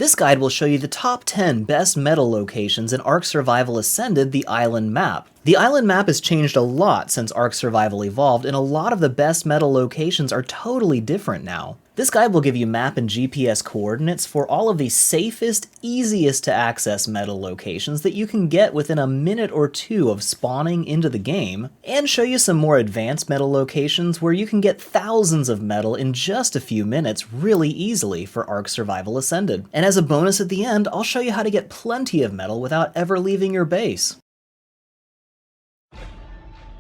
This guide will show you the top 10 best metal locations in Ark Survival Ascended, the island map. The island map has changed a lot since Ark Survival Evolved, and a lot of the best metal locations are totally different now. This guide will give you map and GPS coordinates for all of the safest, easiest to access metal locations that you can get within a minute or two of spawning into the game, and show you some more advanced metal locations where you can get thousands of metal in just a few minutes really easily for Ark Survival Ascended. And as a bonus at the end, I'll show you how to get plenty of metal without ever leaving your base.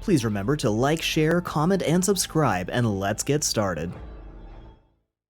Please remember to like, share, comment, and subscribe, and let's get started.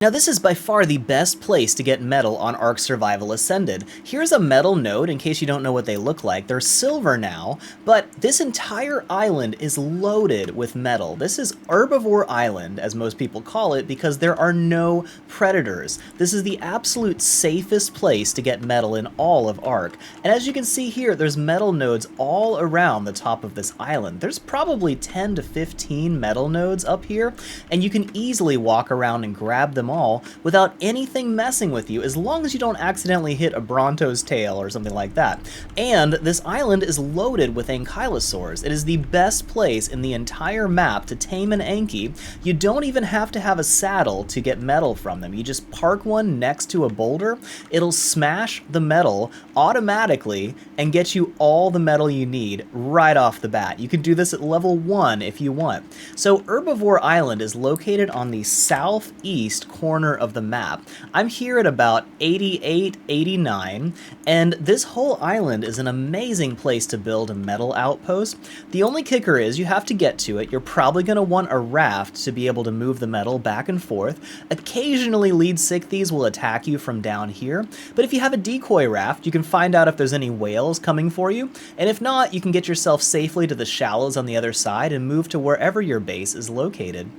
Now this is by far the best place to get metal on Ark Survival Ascended. Here's a metal node in case you don't know what they look like. They're silver now, but this entire island is loaded with metal. This is Herbarium Island, as most people call it, because there are no predators. This is the absolute safest place to get metal in all of Ark. And as you can see here, there's metal nodes all around the top of this island. There's probably 10 to 15 metal nodes up here, and you can easily walk around and grab them all without anything messing with you, as long as you don't accidentally hit a Bronto's tail or something like that. And this island is loaded with Ankylosaurus. It is the best place in the entire map to tame an Anky. You don't even have to have a saddle to get metal from them. You just park one next to a boulder, it'll smash the metal automatically and get you all the metal you need right off the bat. You can do this at level 1 if you want. So Herbarium Island is located on the southeast corner of the map. I'm here at about 88, 89, and this whole island is an amazing place to build a metal outpost. The only kicker is you have to get to it. You're probably going to want a raft to be able to move the metal back and forth. Occasionally lead sichthies will attack you from down here, but if you have a decoy raft, you can find out if there's any whales coming for you, and if not, you can get yourself safely to the shallows on the other side and move to wherever your base is located.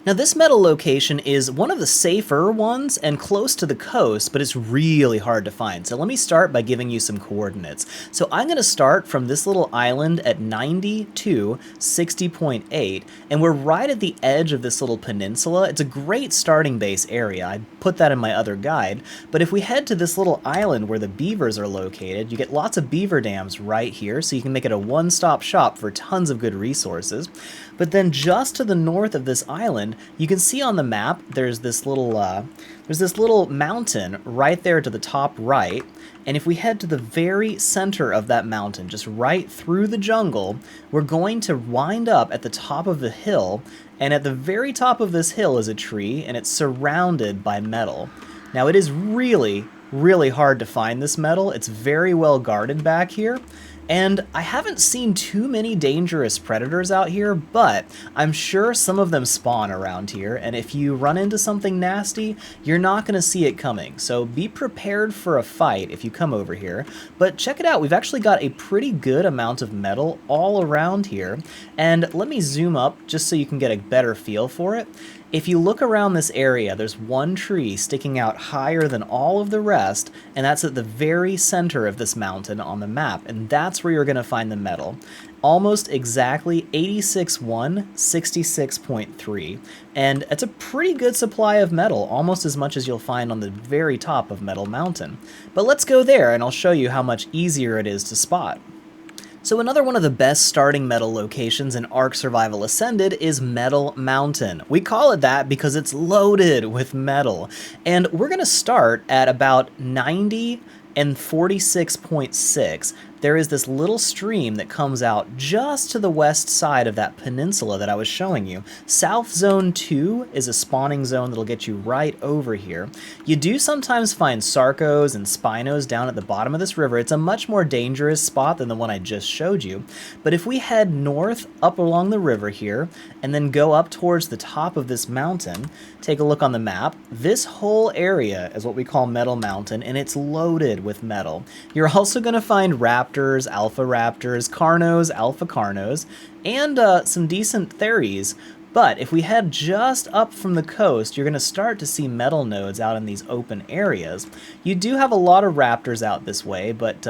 Now this metal location is one of the safer ones and close to the coast, but it's really hard to find. So let me start by giving you some coordinates. So I'm going to start from this little island at 92, 60.8, and we're right at the edge of this little peninsula. It's a great starting base area. I put that in my other guide, but if we head to this little island where the beavers are located, you get lots of beaver dams right here, so you can make it a one-stop shop for tons of good resources. But then just to the north of this island, you can see on the map there's this little mountain right there to the top right, and if we head to the very center of that mountain, just right through the jungle, we're going to wind up at the top of the hill, and at the very top of this hill is a tree, and it's surrounded by metal. Now it is really, really hard to find this metal. It's very well guarded back here. And I haven't seen too many dangerous predators out here, but I'm sure some of them spawn around here, and if you run into something nasty, you're not going to see it coming. So be prepared for a fight if you come over here. But check it out, we've actually got a pretty good amount of metal all around here. And let me zoom up just so you can get a better feel for it. If you look around this area, there's one tree sticking out higher than all of the rest, and that's at the very center of this mountain on the map, and that's where you're going to find the metal. Almost exactly 86.1, 66.3, and it's a pretty good supply of metal, almost as much as you'll find on the very top of Metal Mountain. But let's go there, and I'll show you how much easier it is to spot. So another one of the best starting metal locations in Ark Survival Ascended is Metal Mountain. We call it that because it's loaded with metal. And we're going to start at about 90 and 46.6. There is this little stream that comes out just to the west side of that peninsula that I was showing you. South Zone 2 is a spawning zone that'll get you right over here. You do sometimes find Sarcos and Spinos down at the bottom of this river. It's a much more dangerous spot than the one I just showed you. But if we head north up along the river here, and then go up towards the top of this mountain, take a look on the map, this whole area is what we call Metal Mountain, and it's loaded with metal. You're also going to find raptors, alpha raptors, carnos, alpha carnos, and some decent theries. But if we head just up from the coast, you're going to start to see metal nodes out in these open areas. You do have a lot of raptors out this way, but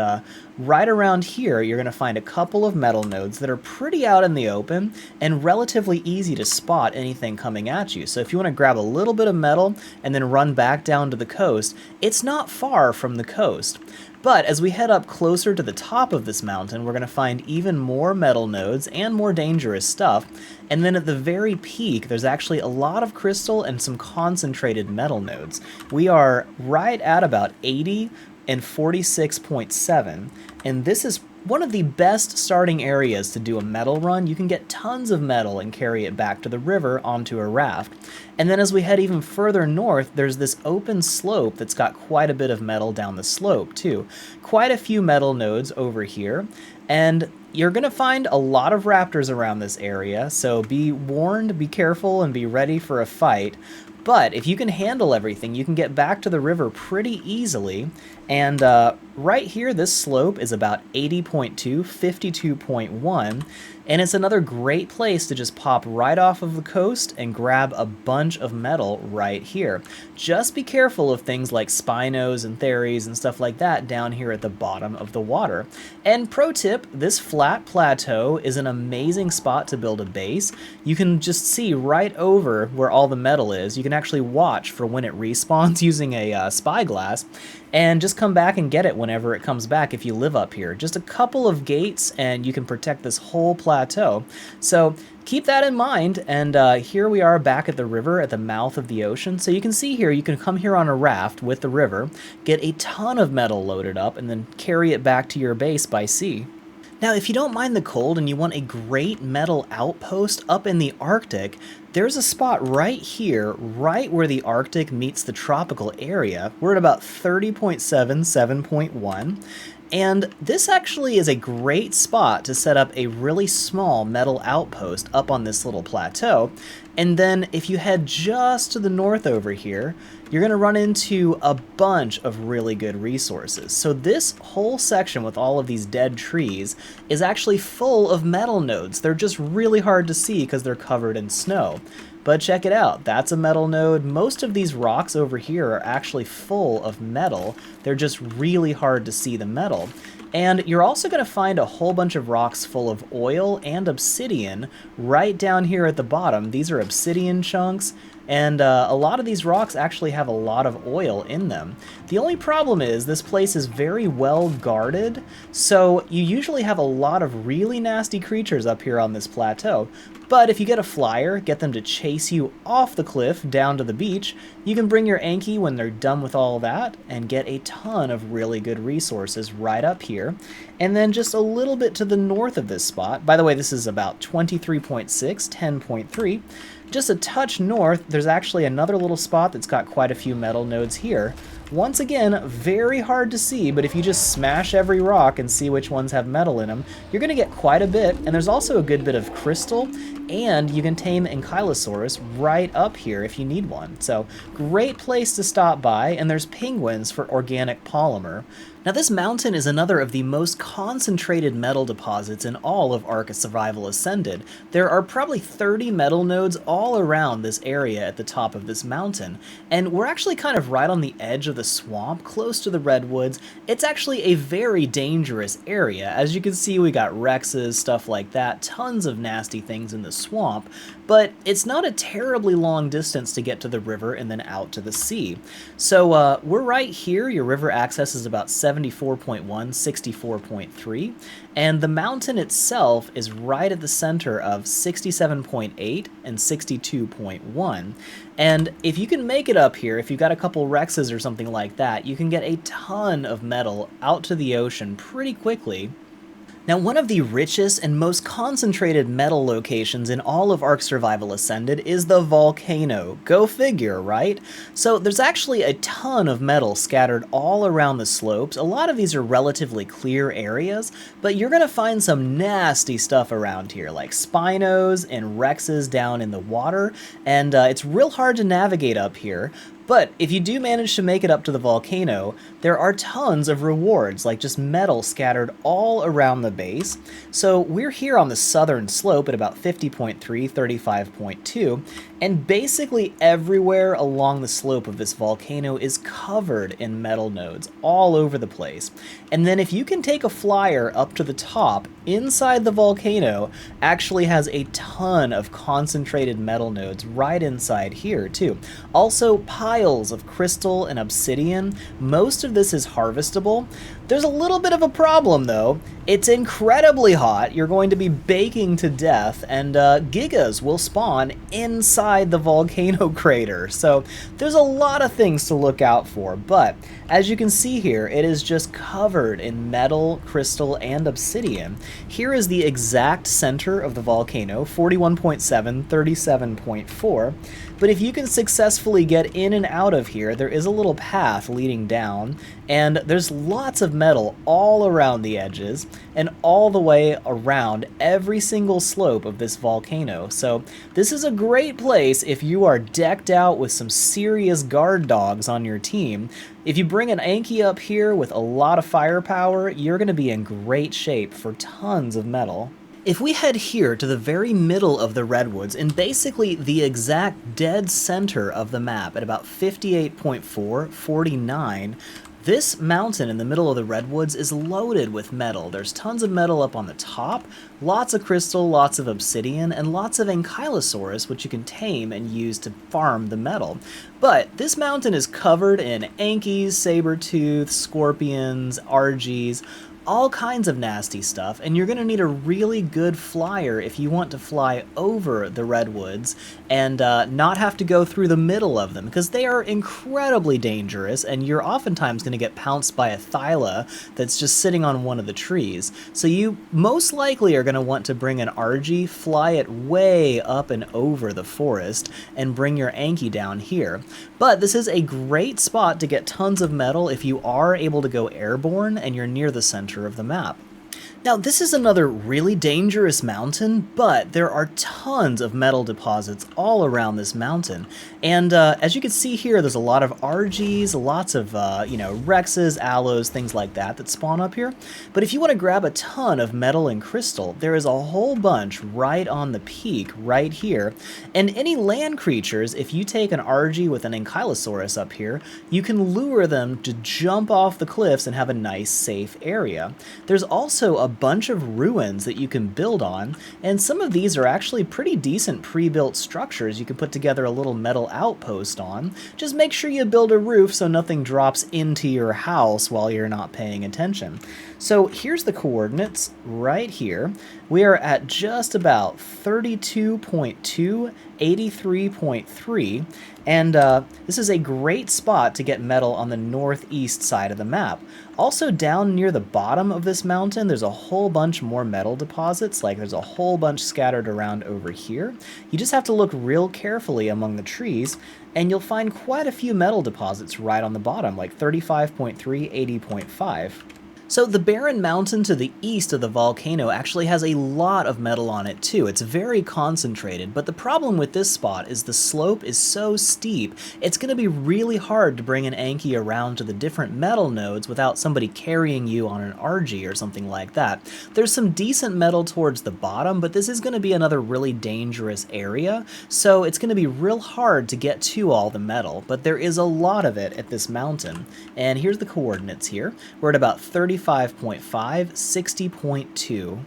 right around here, you're going to find a couple of metal nodes that are pretty out in the open and relatively easy to spot anything coming at you. So if you want to grab a little bit of metal and then run back down to the coast, it's not far from the coast. But as we head up closer to the top of this mountain, we're going to find even more metal nodes and more dangerous stuff. And then at the very peak, there's actually a lot of crystal and some concentrated metal nodes. We are right at about 80 and 46.7, and this is one of the best starting areas to do a metal run. You can get tons of metal and carry it back to the river onto a raft. And then as we head even further north, there's this open slope that's got quite a bit of metal down the slope too. Quite a few metal nodes over here, and you're going to find a lot of raptors around this area, so be warned, be careful, and be ready for a fight. But if you can handle everything, you can get back to the river pretty easily. And right here, this slope is about 80.2, 52.1, and it's another great place to just pop right off of the coast and grab a bunch of metal right here. Just be careful of things like spinos and theres and stuff like that down here at the bottom of the water. And pro tip, this flat plateau is an amazing spot to build a base. You can just see right over where all the metal is. You can actually watch for when it respawns using a spyglass, and just come back and get it whenever it comes back if you live up here. Just a couple of gates and you can protect this whole plateau. So keep that in mind, and here we are back at the river at the mouth of the ocean. So you can see here, you can come here on a raft with the river, get a ton of metal loaded up, and then carry it back to your base by sea. Now, if you don't mind the cold and you want a great metal outpost up in the Arctic, there's a spot right here, right where the Arctic meets the tropical area. We're at about 30.7, 7.1. And this actually is a great spot to set up a really small metal outpost up on this little plateau. And then if you head just to the north over here, you're going to run into a bunch of really good resources. So this whole section with all of these dead trees is actually full of metal nodes. They're just really hard to see because they're covered in snow. But check it out, that's a metal node. Most of these rocks over here are actually full of metal. They're just really hard to see the metal. And you're also going to find a whole bunch of rocks full of oil and obsidian right down here at the bottom. These are obsidian chunks, and a lot of these rocks actually have a lot of oil in them. The only problem is this place is very well guarded, so you usually have a lot of really nasty creatures up here on this plateau. But if you get a flyer, get them to chase you off the cliff down to the beach, you can bring your Anky when they're done with all that and get a ton of really good resources right up here. And then just a little bit to the north of this spot, by the way, this is about 23.6, 10.3, just a touch north, there's actually another little spot that's got quite a few metal nodes here. Once again, very hard to see, but if you just smash every rock and see which ones have metal in them, you're going to get quite a bit, and there's also a good bit of crystal, and you can tame Ankylosaurus right up here if you need one. So, great place to stop by, and there's penguins for organic polymer. Now this mountain is another of the most concentrated metal deposits in all of Ark Survival Ascended. There are probably 30 metal nodes all around this area at the top of this mountain, and we're actually kind of right on the edge of the swamp, close to the redwoods. It's actually a very dangerous area. As you can see, we got Rexes, stuff like that, tons of nasty things in the swamp, but it's not a terribly long distance to get to the river and then out to the sea. So we're right here. Your river access is about 74.1, 64.3, and the mountain itself is right at the center of 67.8 and 62.1. And if you can make it up here, if you've got a couple Rexes or something like that, you can get a ton of metal out to the ocean pretty quickly. Now, one of the richest and most concentrated metal locations in all of Ark Survival Ascended is the Volcano. Go figure, right? So there's actually a ton of metal scattered all around the slopes. A lot of these are relatively clear areas, but you're going to find some nasty stuff around here, like spinos and Rexes down in the water, and it's real hard to navigate up here. But if you do manage to make it up to the volcano, there are tons of rewards, like just metal scattered all around the base. So we're here on the southern slope at about 50.3, 35.2, and basically everywhere along the slope of this volcano is covered in metal nodes all over the place. And then if you can take a flyer up to the top, inside the volcano actually has a ton of concentrated metal nodes right inside here too. Also piles of crystal and obsidian. Most of this is harvestable. There's a little bit of a problem though. It's incredibly hot. You're going to be baking to death, and gigas will spawn inside the volcano crater. So there's a lot of things to look out for, but as you can see here, it is just covered in metal, crystal, and obsidian. Here is the exact center of the volcano, 41.7, 37.4. But if you can successfully get in and out of here, there is a little path leading down, and there's lots of metal all around the edges and all the way around every single slope of this volcano. So this is a great place if you are decked out with some serious guard dogs on your team. If you bring an Anky up here with a lot of firepower, you're going to be in great shape for tons of metal. If we head here to the very middle of the redwoods, in basically the exact dead center of the map at about 58.4, 49, this mountain in the middle of the redwoods is loaded with metal. There's tons of metal up on the top, lots of crystal, lots of obsidian, and lots of Ankylosaurus, which you can tame and use to farm the metal. But this mountain is covered in Ankies, saber-tooths, scorpions, Argies, all kinds of nasty stuff, and you're going to need a really good flyer if you want to fly over the redwoods and not have to go through the middle of them, because they are incredibly dangerous, and you're oftentimes going to get pounced by a thyla that's just sitting on one of the trees. So you most likely are going to want to bring an Argy, fly it way up and over the forest, and bring your Anky down here. But this is a great spot to get tons of metal if you are able to go airborne and you're near the center of the map. Now, this is another really dangerous mountain, but there are tons of metal deposits all around this mountain. And as you can see here, there's a lot of Argies, lots of, Rexes, Aloes, things like that spawn up here. But if you want to grab a ton of metal and crystal, there is a whole bunch right on the peak right here. And any land creatures, if you take an Argy with an Ankylosaurus up here, you can lure them to jump off the cliffs and have a nice, safe area. There's also a bunch of ruins that you can build on, and some of these are actually pretty decent pre-built structures you can put together a little metal outpost on. Just make sure you build a roof so nothing drops into your house while you're not paying attention. So here's the coordinates right here. We are at just about 32.2, 83.3, and this is a great spot to get metal on the northeast side of the map. Also down near the bottom of this mountain, there's a whole bunch more metal deposits, like there's a whole bunch scattered around over here. You just have to look real carefully among the trees, and you'll find quite a few metal deposits right on the bottom, like 35.3, 80.5. So the barren mountain to the east of the volcano actually has a lot of metal on it too. It's very concentrated, but the problem with this spot is the slope is so steep, it's going to be really hard to bring an Anky around to the different metal nodes without somebody carrying you on an Argy or something like that. There's some decent metal towards the bottom, but this is going to be another really dangerous area, so it's going to be real hard to get to all the metal, but there is a lot of it at this mountain. And here's the coordinates here. We're at about 35.5, 60.2.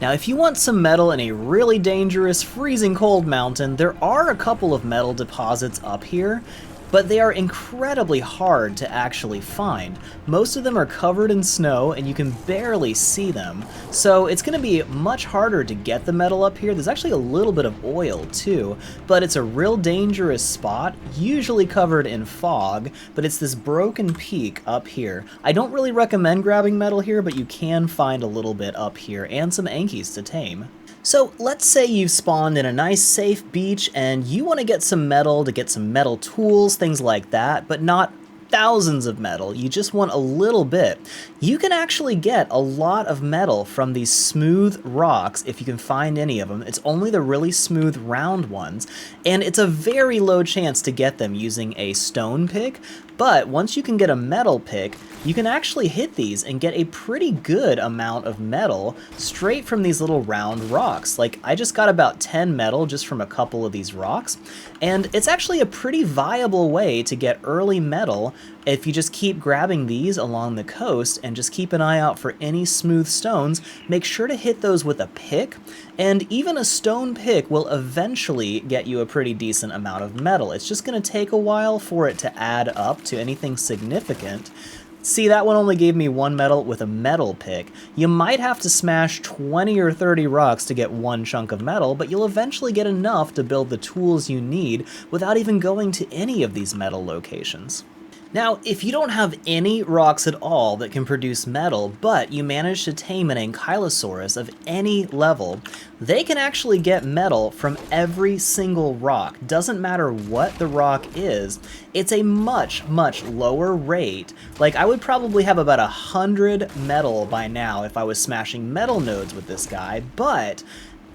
Now, if you want some metal in a really dangerous, freezing cold mountain, there are a couple of metal deposits up here, but they are incredibly hard to actually find. Most of them are covered in snow and you can barely see them, so it's going to be much harder to get the metal up here. There's actually a little bit of oil too, but it's a real dangerous spot, usually covered in fog, but it's this broken peak up here. I don't really recommend grabbing metal here, but you can find a little bit up here and some Ankies to tame. So let's say you've spawned in a nice safe beach and you want to get some metal to get some metal tools, things like that, but not thousands of metal, you just want a little bit, you can actually get a lot of metal from these smooth rocks if you can find any of them. It's only the really smooth round ones, and it's a very low chance to get them using a stone pick, but once you can get a metal pick, you can actually hit these and get a pretty good amount of metal straight from these little round rocks. Like, I just got about 10 metal just from a couple of these rocks, and it's actually a pretty viable way to get early metal if you just keep grabbing these along the coast and just keep an eye out for any smooth stones. Make sure to hit those with a pick, and even a stone pick will eventually get you a pretty decent amount of metal. It's just going to take a while for it to add up to anything significant. See, that one only gave me 1 metal with a metal pick. You might have to smash 20 or 30 rocks to get 1 chunk of metal, but you'll eventually get enough to build the tools you need without even going to any of these metal locations. Now, if you don't have any rocks at all that can produce metal, but you manage to tame an Ankylosaurus of any level, they can actually get metal from every single rock. Doesn't matter what the rock is, it's a much lower rate. Like, I would probably have about 100 metal by now if I was smashing metal nodes with this guy, but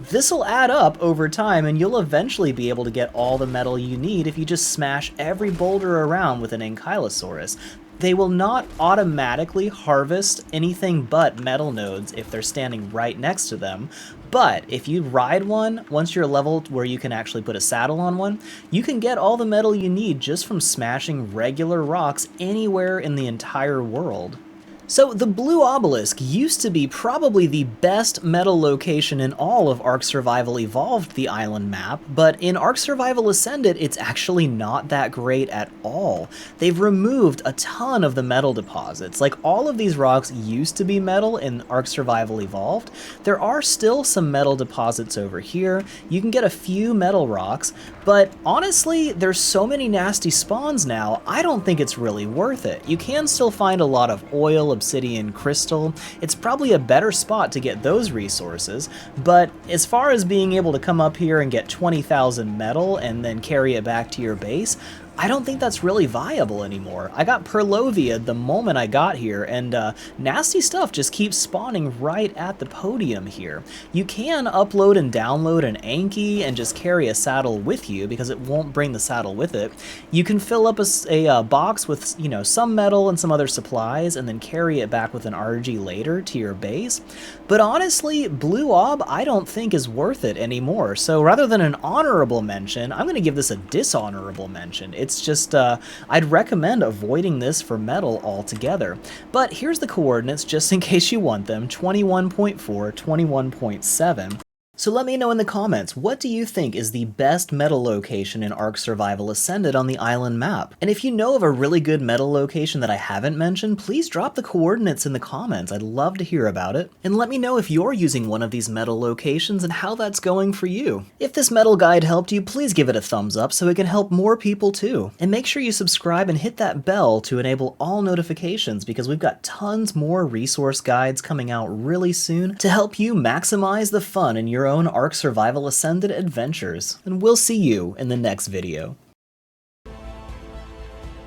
this'll add up over time, and you'll eventually be able to get all the metal you need if you just smash every boulder around with an Ankylosaurus. They will not automatically harvest anything but metal nodes if they're standing right next to them, but if you ride one, once you're leveled where you can actually put a saddle on one, you can get all the metal you need just from smashing regular rocks anywhere in the entire world. So the Blue Obelisk used to be probably the best metal location in all of Ark Survival Evolved, the island map, but in Ark Survival Ascended, it's actually not that great at all. They've removed a ton of the metal deposits. Like, all of these rocks used to be metal in Ark Survival Evolved. There are still some metal deposits over here. You can get a few metal rocks, but honestly, there's so many nasty spawns now, I don't think it's really worth it. You can still find a lot of oil, obsidian, crystal. It's probably a better spot to get those resources, but as far as being able to come up here and get 20,000 metal and then carry it back to your base, I don't think that's really viable anymore. I got Perlovia the moment I got here, and nasty stuff just keeps spawning right at the podium here. You can upload and download an Anky and just carry a saddle with you because it won't bring the saddle with it. You can fill up a box with, you know, some metal and some other supplies and then carry it back with an RG later to your base. But honestly, Blue Ob I don't think is worth it anymore. So rather than an honorable mention, I'm going to give this a dishonorable mention. It's just, I'd recommend avoiding this for metal altogether. But here's the coordinates just in case you want them: 21.4, 21.7. So let me know in the comments, what do you think is the best metal location in Ark Survival Ascended on the island map? And if you know of a really good metal location that I haven't mentioned, please drop the coordinates in the comments. I'd love to hear about it. And let me know if you're using one of these metal locations and how that's going for you. If this metal guide helped you, please give it a thumbs up so it can help more people too. And make sure you subscribe and hit that bell to enable all notifications, because we've got tons more resource guides coming out really soon to help you maximize the fun in your own Ark Survival Ascended adventures, and we'll see you in the next video.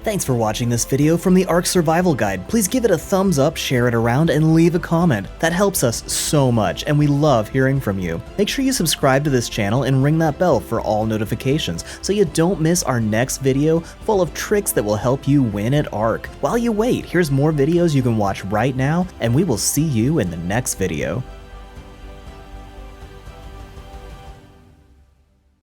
Thanks for watching this video from the Ark Survival Guide. Please give it a thumbs up, share it around, and leave a comment. That helps us so much, and we love hearing from you. Make sure you subscribe to this channel and ring that bell for all notifications so you don't miss our next video full of tricks that will help you win at Ark. While you wait, here's more videos you can watch right now, and we will see you in the next video.